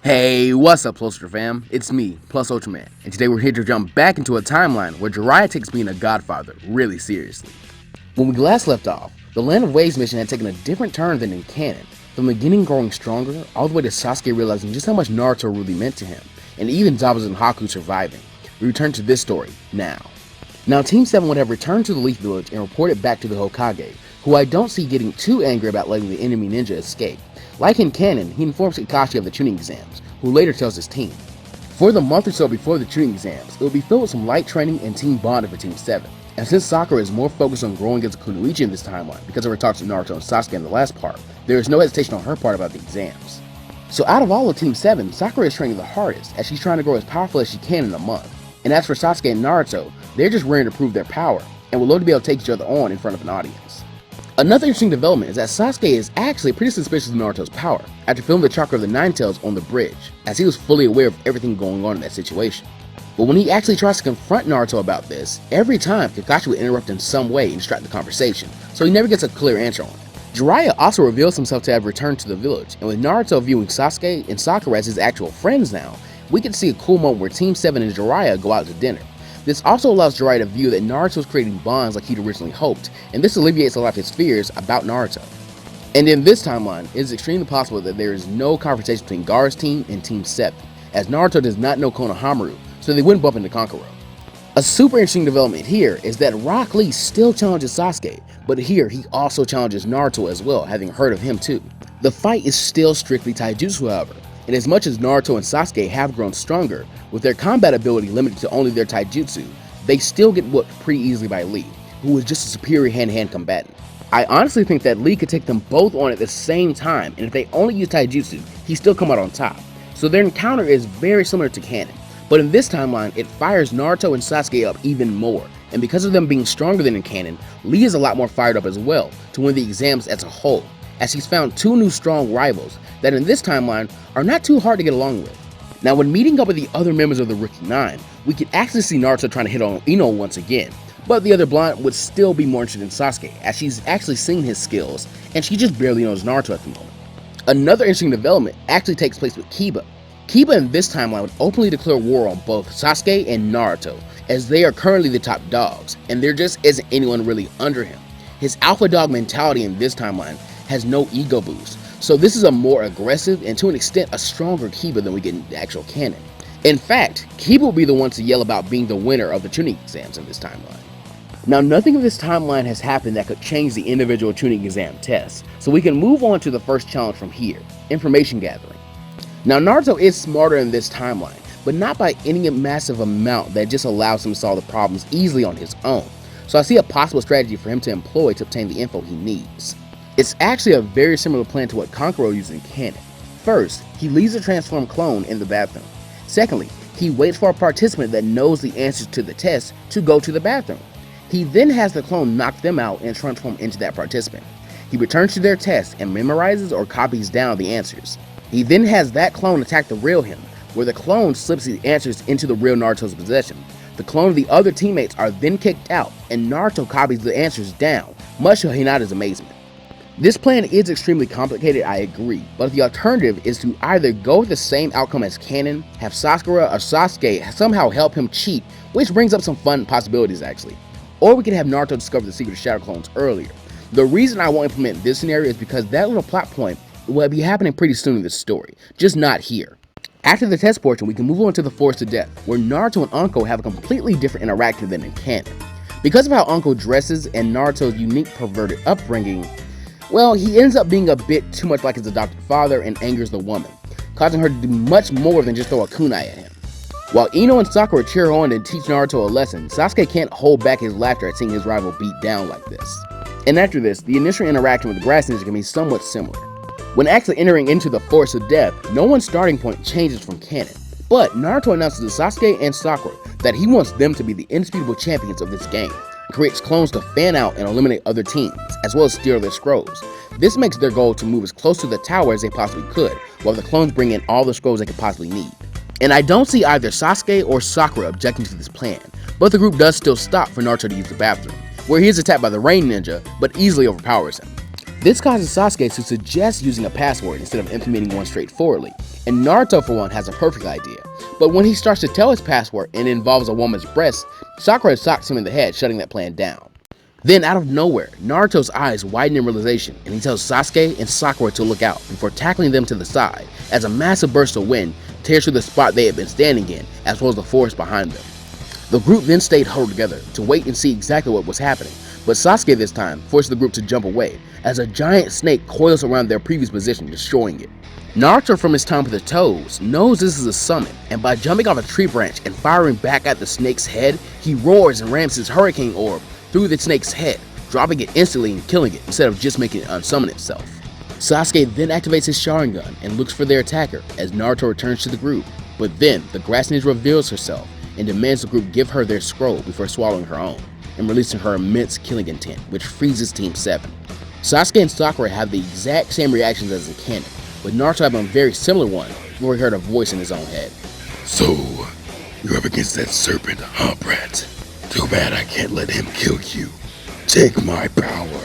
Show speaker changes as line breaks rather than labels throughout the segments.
Hey, what's up, Plus Ultra fam? It's me, Plus Ultraman, and today we're here to jump back into a timeline where Jiraiya takes being a godfather really seriously. When we last left off, the Land of Waves mission had taken a different turn than in canon, from the beginning growing stronger, all the way to Sasuke realizing just how much Naruto really meant to him, and even Zabuza and Haku surviving. We return to this story now. Now, Team 7 would have returned to the Leaf Village and reported back to the Hokage, who I don't see getting too angry about letting the enemy ninja escape. Like in canon, he informs Kakashi of the Chunin exams, who later tells his team. For the month or so before the Chunin exams, it will be filled with some light training and team bonding for Team 7. And since Sakura is more focused on growing as a kunoichi in this timeline because of her talks with Naruto and Sasuke in the last part, there is no hesitation on her part about the exams. So out of all of Team 7, Sakura is training the hardest, as she's trying to grow as powerful as she can in a month. And as for Sasuke and Naruto, they're just ready to prove their power, and will love to be able to take each other on in front of an audience. Another interesting development is that Sasuke is actually pretty suspicious of Naruto's power after filming the chakra of the Nine Tails on the bridge, as he was fully aware of everything going on in that situation. But when he actually tries to confront Naruto about this, every time Kakashi would interrupt in some way and distract the conversation, so he never gets a clear answer on it. Jiraiya also reveals himself to have returned to the village, and with Naruto viewing Sasuke and Sakura as his actual friends now, we can see a cool moment where Team 7 and Jiraiya go out to dinner. This also allows Jiraiya to view that Naruto is creating bonds like he'd originally hoped, and this alleviates a lot of his fears about Naruto. And in this timeline, it is extremely possible that there is no confrontation between Gaara's team and Team 7, as Naruto does not know Konohamaru, so they wouldn't bump into Kankuro. A super interesting development here is that Rock Lee still challenges Sasuke, but here he also challenges Naruto as well, having heard of him too. The fight is still strictly taijutsu, however, and as much as Naruto and Sasuke have grown stronger, with their combat ability limited to only their taijutsu, they still get whooped pretty easily by Lee, who is just a superior hand-to-hand combatant. I honestly think that Lee could take them both on at the same time, and if they only use taijutsu, he still come out on top. So their encounter is very similar to canon, but in this timeline, it fires Naruto and Sasuke up even more, and because of them being stronger than in canon, Lee is a lot more fired up as well to win the exams as a whole, as he's found two new strong rivals that in this timeline are not too hard to get along with. Now, when meeting up with the other members of the Rookie 9, we can actually see Naruto trying to hit on Ino once again, but the other blonde would still be more interested in Sasuke, as she's actually seen his skills, and she just barely knows Naruto at the moment. Another interesting development actually takes place with Kiba. Kiba in this timeline would openly declare war on both Sasuke and Naruto, as they are currently the top dogs, and there just isn't anyone really under him. His alpha dog mentality in this timeline has no ego boost, so this is a more aggressive and to an extent a stronger Kiba than we get in the actual canon. In fact, Kiba will be the one to yell about being the winner of the Chunin exams in this timeline. Now, nothing of this timeline has happened that could change the individual Chunin exam tests, so we can move on to the first challenge from here, information gathering. Now, Naruto is smarter in this timeline, but not by any massive amount that just allows him to solve the problems easily on his own, so I see a possible strategy for him to employ to obtain the info he needs. It's actually a very similar plan to what Kankuro used in canon. First, he leaves a transformed clone in the bathroom. Secondly, he waits for a participant that knows the answers to the test to go to the bathroom. He then has the clone knock them out and transform into that participant. He returns to their test and memorizes or copies down the answers. He then has that clone attack the real him, where the clone slips the answers into the real Naruto's possession. The clone of the other teammates are then kicked out, and Naruto copies the answers down, much to Hinata's amazement. This plan is extremely complicated, I agree, but the alternative is to either go with the same outcome as canon, have Sakura or Sasuke somehow help him cheat, which brings up some fun possibilities actually, or we can have Naruto discover the secret of Shadow Clones earlier. The reason I won't implement this scenario is because that little plot point will be happening pretty soon in this story, just not here. After the test portion, we can move on to the Forest of Death, where Naruto and Anko have a completely different interaction than in canon. Because of how Anko dresses and Naruto's unique perverted upbringing, well, he ends up being a bit too much like his adopted father and angers the woman, causing her to do much more than just throw a kunai at him. While Ino and Sakura cheer on and teach Naruto a lesson, Sasuke can't hold back his laughter at seeing his rival beat down like this. And after this, the initial interaction with the Grass Ninja can be somewhat similar. When actually entering into the Forest of Death, no one's starting point changes from canon, but Naruto announces to Sasuke and Sakura that he wants them to be the indisputable champions of this game, creates clones to fan out and eliminate other teams, as well as steal their scrolls. This makes their goal to move as close to the tower as they possibly could, while the clones bring in all the scrolls they could possibly need. And I don't see either Sasuke or Sakura objecting to this plan, but the group does still stop for Naruto to use the bathroom, where he is attacked by the Rain Ninja, but easily overpowers him. This causes Sasuke to suggest using a password instead of implementing one straightforwardly, and Naruto for one has a perfect idea. But when he starts to tell his password and it involves a woman's breast, Sakura socks him in the head, shutting that plan down. Then out of nowhere, Naruto's eyes widen in realization and he tells Sasuke and Sakura to look out before tackling them to the side as a massive burst of wind tears through the spot they had been standing in as well as the forest behind them. The group then stayed huddled together to wait and see exactly what was happening, but Sasuke this time forced the group to jump away as a giant snake coils around their previous position, destroying it. Naruto from his time with the Toads knows this is a summon, and by jumping off a tree branch and firing back at the snake's head, he roars and rams his hurricane orb through the snake's head, dropping it instantly and killing it instead of just making it unsummon itself. Sasuke then activates his Sharingan and looks for their attacker as Naruto returns to the group, but then the Grass Ninja reveals herself and demands the group give her their scroll before swallowing her own and releasing her immense killing intent, which freezes Team 7. Sasuke and Sakura have the exact same reactions as in canon, but Naruto had a very similar one before he heard a voice in his own head.
So, you're up against that serpent, huh, Brett? Too bad I can't let him kill you. Take my power.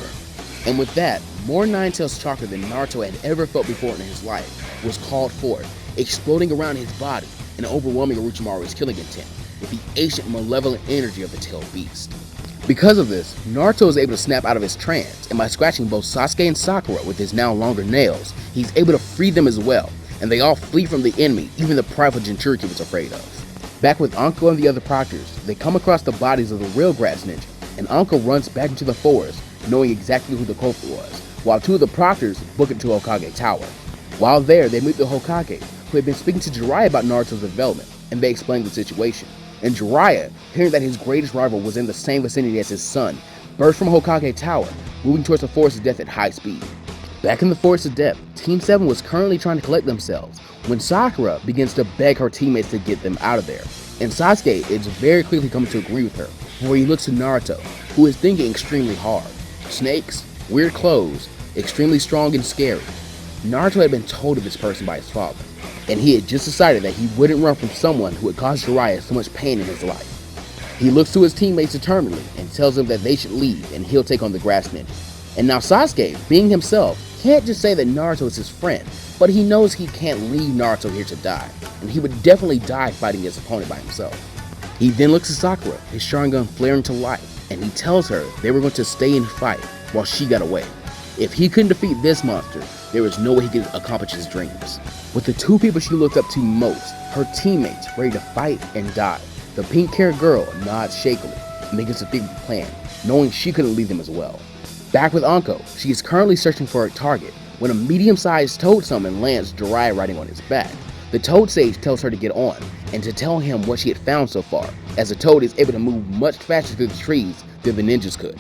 And with that, more Nine-Tails chakra than Naruto had ever felt before in his life was called forth, exploding around his body and overwhelming Orochimaru's killing intent with the ancient malevolent energy of the tailed beast. Because of this, Naruto is able to snap out of his trance, and by scratching both Sasuke and Sakura with his now longer nails, he's able to free them as well, and they all flee from the enemy, even the prideful Jinchuriki was afraid of. Back with Anko and the other proctors, they come across the bodies of the real Grass Ninja, and Anko runs back into the forest, knowing exactly who the culprit was, while two of the proctors book it to Hokage Tower. While there, they meet the Hokage, who had been speaking to Jiraiya about Naruto's development, and they explain the situation. And Jiraiya, hearing that his greatest rival was in the same vicinity as his son, burst from Hokage Tower, moving towards the Forest of Death at high speed. Back in the Forest of Death, Team 7 was currently trying to collect themselves when Sakura begins to beg her teammates to get them out of there. And Sasuke is very quickly coming to agree with her, where he looks to Naruto, who is thinking extremely hard. Snakes, weird clothes, extremely strong and scary. Naruto had been told of this person by his father, and he had just decided that he wouldn't run from someone who had caused Jiraiya so much pain in his life. He looks to his teammates determinedly and tells them that they should leave and he'll take on the Grass Ninja. And now Sasuke, being himself, can't just say that Naruto is his friend, but he knows he can't leave Naruto here to die, and he would definitely die fighting his opponent by himself. He then looks at Sakura, his Sharingan flaring to life, and he tells her they were going to stay and fight while she got away. If he couldn't defeat this monster, there was no way he could accomplish his dreams. With the two people she looked up to most, her teammates ready to fight and die, the pink-haired girl nods shakily and begins to think of the plan, knowing she couldn't lead them as well. Back with Anko, she is currently searching for a target when a medium-sized toad summon lands Jiraiya riding on his back. The toad sage tells her to get on and to tell him what she had found so far, as the toad is able to move much faster through the trees than the ninjas could.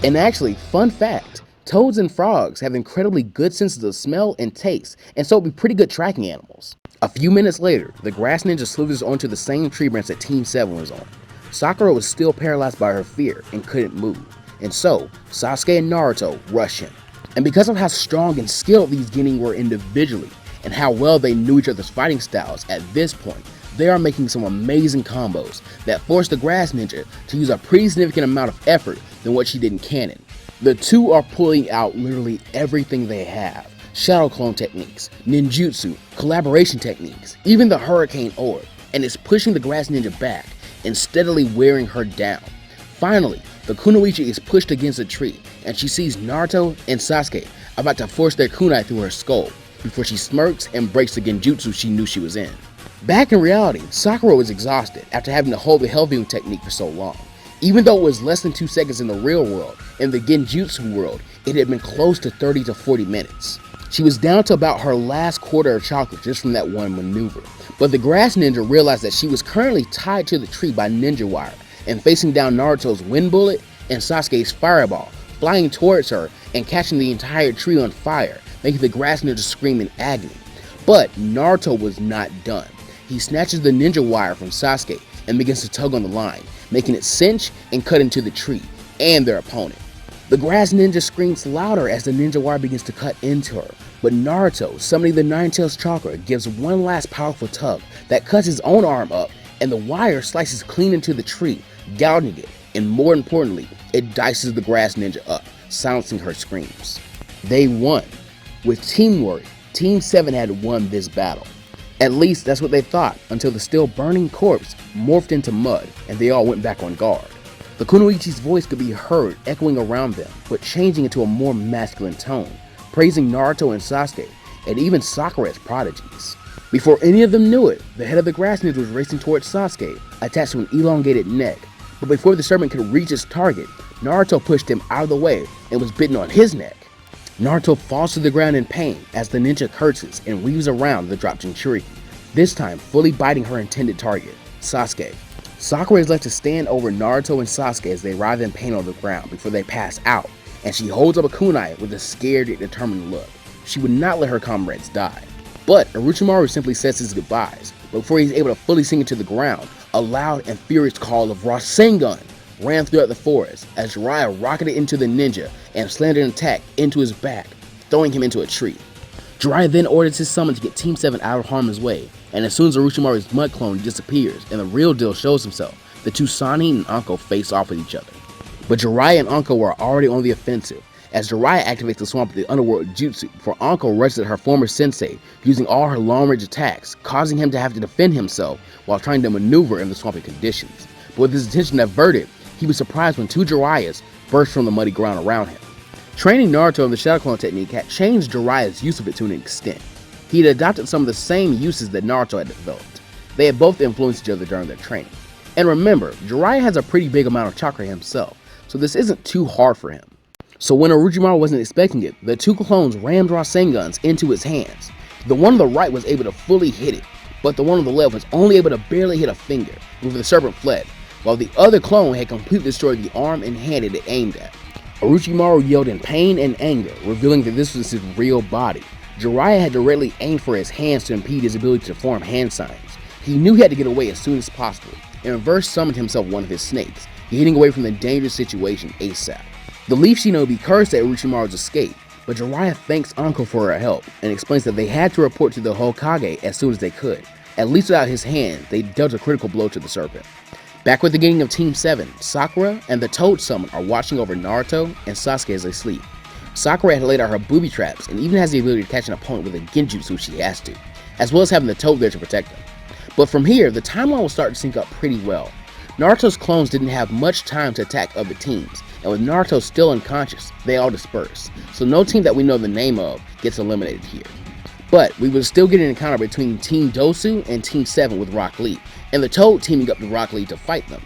And actually, fun fact, toads and frogs have incredibly good senses of smell and taste, and so would be pretty good tracking animals. A few minutes later, the Grass Ninja slithers onto the same tree branch that Team 7 was on. Sakura was still paralyzed by her fear and couldn't move, and so Sasuke and Naruto rush him. And because of how strong and skilled these genin were individually, and how well they knew each other's fighting styles at this point, they are making some amazing combos that force the Grass Ninja to use a pretty significant amount of effort than what she did in canon. The two are pulling out literally everything they have. Shadow clone techniques, ninjutsu, collaboration techniques, even the hurricane orb, and it's pushing the Grass Ninja back and steadily wearing her down. Finally, the kunoichi is pushed against a tree, and she sees Naruto and Sasuke about to force their kunai through her skull before she smirks and breaks the genjutsu she knew she was in. Back in reality, Sakura was exhausted after having to hold the Hellviewing technique for so long. Even though it was less than 2 seconds in the real world, in the genjutsu world, it had been close to 30 to 40 minutes. She was down to about her last quarter of chakra just from that one maneuver. But the Grass Ninja realized that she was currently tied to the tree by ninja wire and facing down Naruto's wind bullet and Sasuke's fireball, flying towards her and catching the entire tree on fire, making the Grass Ninja scream in agony. But Naruto was not done. He snatches the ninja wire from Sasuke and begins to tug on the line, making it cinch and cut into the tree and their opponent. The Grass Ninja screams louder as the ninja wire begins to cut into her, but Naruto, summoning the Nine-Tails chakra, gives one last powerful tug that cuts his own arm up, and the wire slices clean into the tree, gouging it, and more importantly, it dices the Grass Ninja up, silencing her screams. They won. With teamwork, Team 7 had won this battle. At least that's what they thought, until the still burning corpse morphed into mud and they all went back on guard. The Kunoichi's voice could be heard echoing around them, but changing into a more masculine tone, praising Naruto and Sasuke, and even Sakura as prodigies. Before any of them knew it, the head of the grass ninja was racing towards Sasuke, attached to an elongated neck, but before the serpent could reach its target, Naruto pushed him out of the way and was bitten on his neck. Naruto falls to the ground in pain as the ninja curses and weaves around the drop Jinchuriki, this time fully biting her intended target, Sasuke. Sakura is left to stand over Naruto and Sasuke as they writhe in pain on the ground before they pass out, and she holds up a kunai with a scared yet determined look. She would not let her comrades die. But Orochimaru simply says his goodbyes, but before he's able to fully sink into the ground, a loud and furious call of Rasengan ran throughout the forest as Jiraiya rocketed into the ninja and slammed an attack into his back, throwing him into a tree. Jiraiya then orders his summon to get Team 7 out of harm's way, and as soon as Orochimaru's mud clone disappears and the real deal shows himself, the two Sannin and Anko face off with each other. But Jiraiya and Anko were already on the offensive, as Jiraiya activates the swamp of the underworld jutsu before Anko rushes at her former sensei, using all her long-range attacks, causing him to have to defend himself while trying to maneuver in the swampy conditions. But with his attention diverted, he was surprised when two Jiraiyas burst from the muddy ground around him. Training Naruto in the Shadow Clone technique had changed Jiraiya's use of it to an extent. He had adopted some of the same uses that Naruto had developed. They had both influenced each other during their training. And remember, Jiraiya has a pretty big amount of chakra himself, so this isn't too hard for him. So when Orochimaru wasn't expecting it, the two clones rammed Rasengans into his hands. The one on the right was able to fully hit it, but the one on the left was only able to barely hit a finger, before the serpent fled, while the other clone had completely destroyed the arm and hand it aimed at. Orochimaru yelled in pain and anger, revealing that this was his real body. Jiraiya had directly aimed for his hands to impede his ability to form hand signs. He knew he had to get away as soon as possible, and reverse summoned himself one of his snakes, getting away from the dangerous situation ASAP. The Leaf Shinobi cursed at Orochimaru's escape, but Jiraiya thanks Anko for her help and explains that they had to report to the Hokage as soon as they could. At least without his hand, they dealt a critical blow to the serpent. Back with the gang of Team 7, Sakura and the Toad Summon are watching over Naruto and Sasuke as they sleep. Sakura had laid out her booby traps and even has the ability to catch an opponent with a genjutsu if she has to, as well as having the Toad there to protect them. But from here, the timeline will start to sync up pretty well. Naruto's clones didn't have much time to attack other teams, and with Naruto still unconscious, they all disperse, so no team that we know the name of gets eliminated here. But we will still get an encounter between Team Dosu and Team 7 with Rock Lee, and the Toad teaming up with Rock Lee to fight them.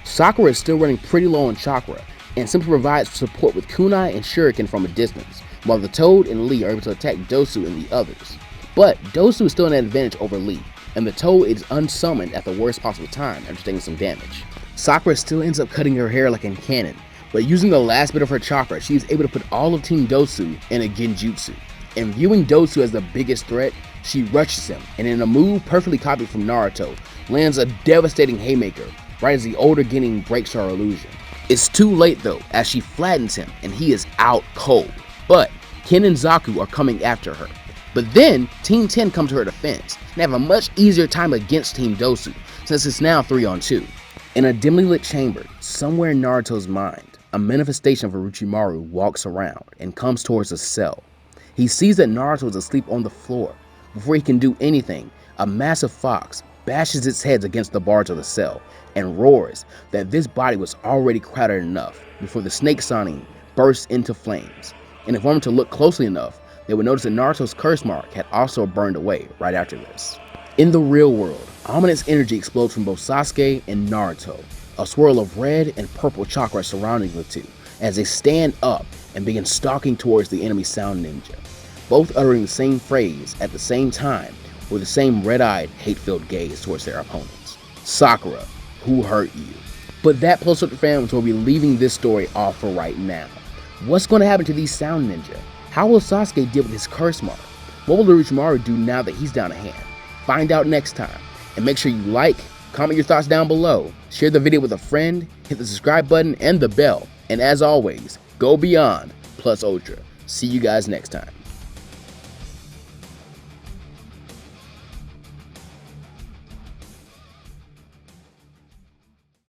Sakura is still running pretty low on chakra, and simply provides support with kunai and shuriken from a distance, while the Toad and Lee are able to attack Dosu and the others. But Dosu is still an advantage over Lee, and the Toad is unsummoned at the worst possible time after taking some damage. Sakura still ends up cutting her hair like in canon, but using the last bit of her chakra, she is able to put all of Team Dosu in a genjutsu. And viewing Dosu as the biggest threat, she rushes him, and in a move perfectly copied from Naruto, lands a devastating haymaker right as the older genin breaks her illusion. It's too late though, as she flattens him and he is out cold, but Ken and Zaku are coming after her. But then Team 10 come to her defense and have a much easier time against Team Dosu, since it's now 3-on-2. In a dimly lit chamber, somewhere in Naruto's mind, a manifestation of Orochimaru walks around and comes towards a cell. He sees that Naruto is asleep on the floor. Before he can do anything, a massive fox bashes its heads against the bars of the cell and roars that this body was already crowded enough before the snake Sannin bursts into flames. And if one were to look closely enough, they would notice that Naruto's curse mark had also burned away right after this. In the real world, ominous energy explodes from both Sasuke and Naruto, a swirl of red and purple chakra surrounding the two as they stand up and begin stalking towards the enemy sound ninja, both uttering the same phrase at the same time with the same red-eyed, hate-filled gaze towards their opponents. Sakura, who hurt you? But that plus up fam will be leaving this story off for right now. What's going to happen to these sound ninja? How will Sasuke deal with his curse mark? What will Orochimaru do now that he's down a hand? Find out next time. And make sure you like, comment your thoughts down below, share the video with a friend, hit the subscribe button and the bell. And as always, go beyond plus ultra. See you guys next time.